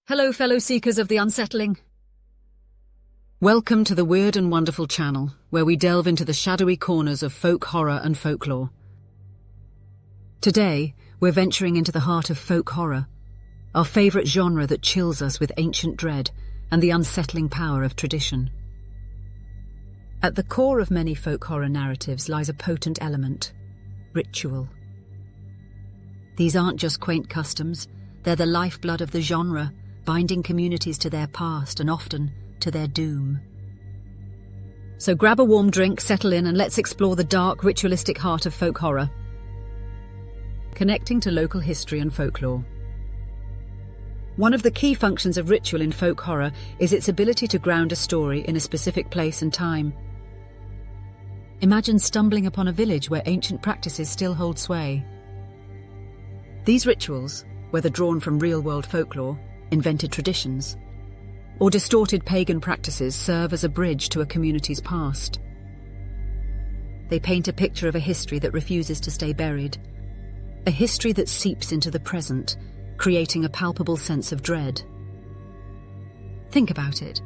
Hello, fellow seekers of the unsettling. Welcome to the Wyrdd and Wonderful channel, where we delve into the shadowy corners of folk horror and folklore. Today, we're venturing into the heart of folk horror, our favourite genre that chills us with ancient dread and the unsettling power of tradition. At the core of many folk horror narratives lies a potent element: ritual. These aren't just quaint customs, they're the lifeblood of the genre, binding communities to their past and often to their doom. So grab a warm drink, settle in, and let's explore the dark, ritualistic heart of folk horror. Connecting to local history and folklore. One of the key functions of ritual in folk horror is its ability to ground a story in a specific place and time. Imagine stumbling upon a village where ancient practices still hold sway. These rituals, whether drawn from real-world folklore, invented traditions, or distorted pagan practices, serve as a bridge to a community's past. They paint a picture of a history that refuses to stay buried, a history that seeps into the present, creating a palpable sense of dread. Think about it.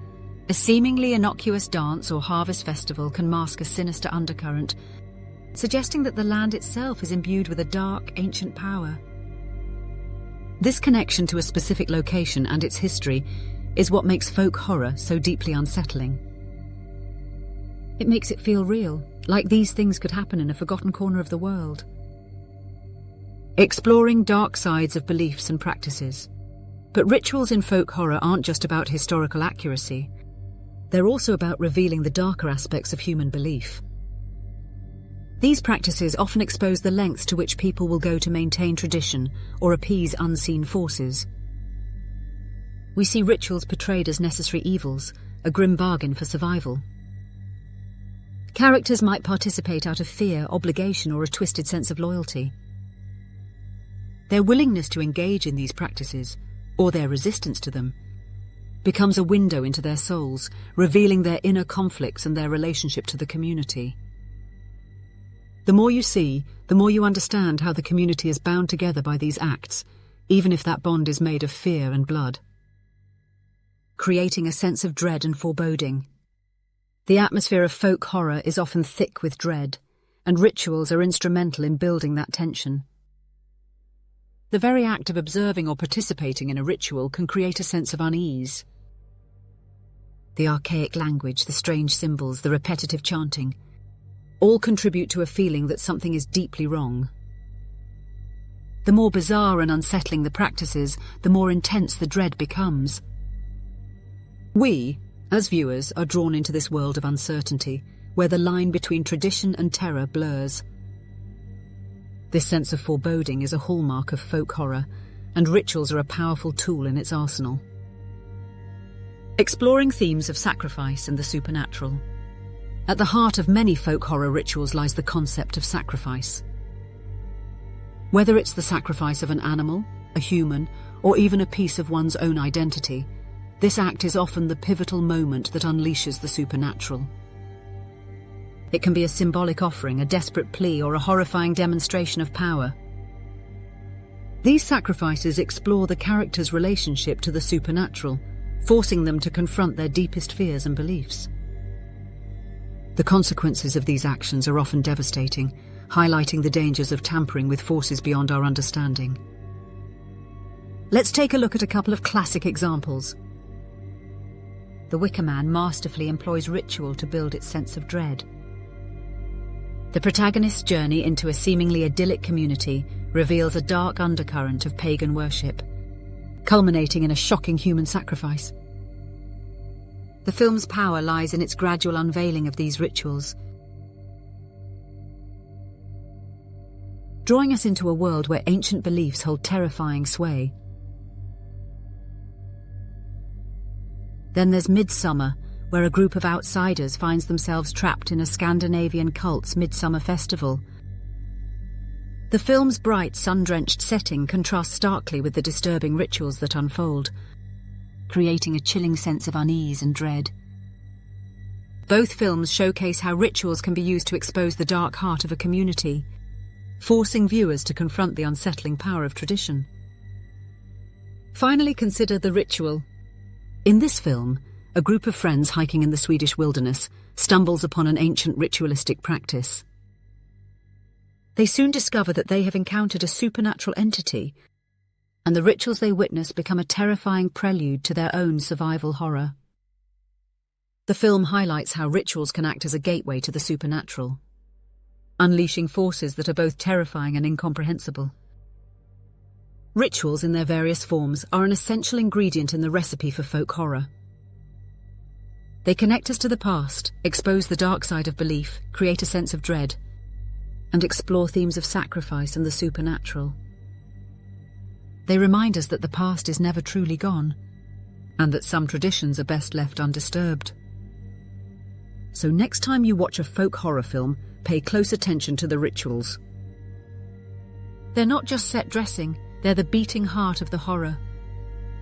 A seemingly innocuous dance or harvest festival can mask a sinister undercurrent, suggesting that the land itself is imbued with a dark, ancient power. This connection to a specific location and its history is what makes folk horror so deeply unsettling. It makes it feel real, like these things could happen in a forgotten corner of the world. Exploring dark sides of beliefs and practices. But rituals in folk horror aren't just about historical accuracy. They're also about revealing the darker aspects of human belief. These practices often expose the lengths to which people will go to maintain tradition or appease unseen forces. We see rituals portrayed as necessary evils, a grim bargain for survival. Characters might participate out of fear, obligation, or a twisted sense of loyalty. Their willingness to engage in these practices, or their resistance to them, becomes a window into their souls, revealing their inner conflicts and their relationship to the community. The more you see, the more you understand how the community is bound together by these acts, even if that bond is made of fear and blood. Creating a sense of dread and foreboding. The atmosphere of folk horror is often thick with dread, and rituals are instrumental in building that tension. The very act of observing or participating in a ritual can create a sense of unease. The archaic language, the strange symbols, the repetitive chanting, all contribute to a feeling that something is deeply wrong. The more bizarre and unsettling the practices, the more intense the dread becomes. We, as viewers, are drawn into this world of uncertainty, where the line between tradition and terror blurs. This sense of foreboding is a hallmark of folk horror, and rituals are a powerful tool in its arsenal. Exploring themes of sacrifice and the supernatural. At the heart of many folk horror rituals lies the concept of sacrifice. Whether it's the sacrifice of an animal, a human, or even a piece of one's own identity, this act is often the pivotal moment that unleashes the supernatural. It can be a symbolic offering, a desperate plea, or a horrifying demonstration of power. These sacrifices explore the character's relationship to the supernatural, forcing them to confront their deepest fears and beliefs. The consequences of these actions are often devastating, highlighting the dangers of tampering with forces beyond our understanding. Let's take a look at a couple of classic examples. The Wicker Man masterfully employs ritual to build its sense of dread. The protagonist's journey into a seemingly idyllic community reveals a dark undercurrent of pagan worship, culminating in a shocking human sacrifice. The film's power lies in its gradual unveiling of these rituals, drawing us into a world where ancient beliefs hold terrifying sway. Then there's Midsummer, where a group of outsiders finds themselves trapped in a Scandinavian cult's midsummer festival. The film's bright, sun-drenched setting contrasts starkly with the disturbing rituals that unfold, creating a chilling sense of unease and dread. Both films showcase how rituals can be used to expose the dark heart of a community, forcing viewers to confront the unsettling power of tradition. Finally, consider the ritual. In this film, a group of friends hiking in the Swedish wilderness stumbles upon an ancient ritualistic practice. They soon discover that they have encountered a supernatural entity, and the rituals they witness become a terrifying prelude to their own survival horror. The film highlights how rituals can act as a gateway to the supernatural, unleashing forces that are both terrifying and incomprehensible. Rituals in their various forms are an essential ingredient in the recipe for folk horror. They connect us to the past, expose the dark side of belief, create a sense of dread, and explore themes of sacrifice and the supernatural. They remind us that the past is never truly gone, and that some traditions are best left undisturbed. So next time you watch a folk horror film, pay close attention to the rituals. They're not just set dressing, they're the beating heart of the horror.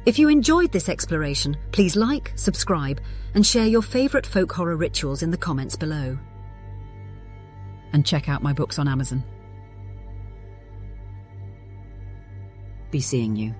If you enjoyed this exploration, please like, subscribe, and share your favourite folk horror rituals in the comments below. And check out my books on Amazon. Be seeing you.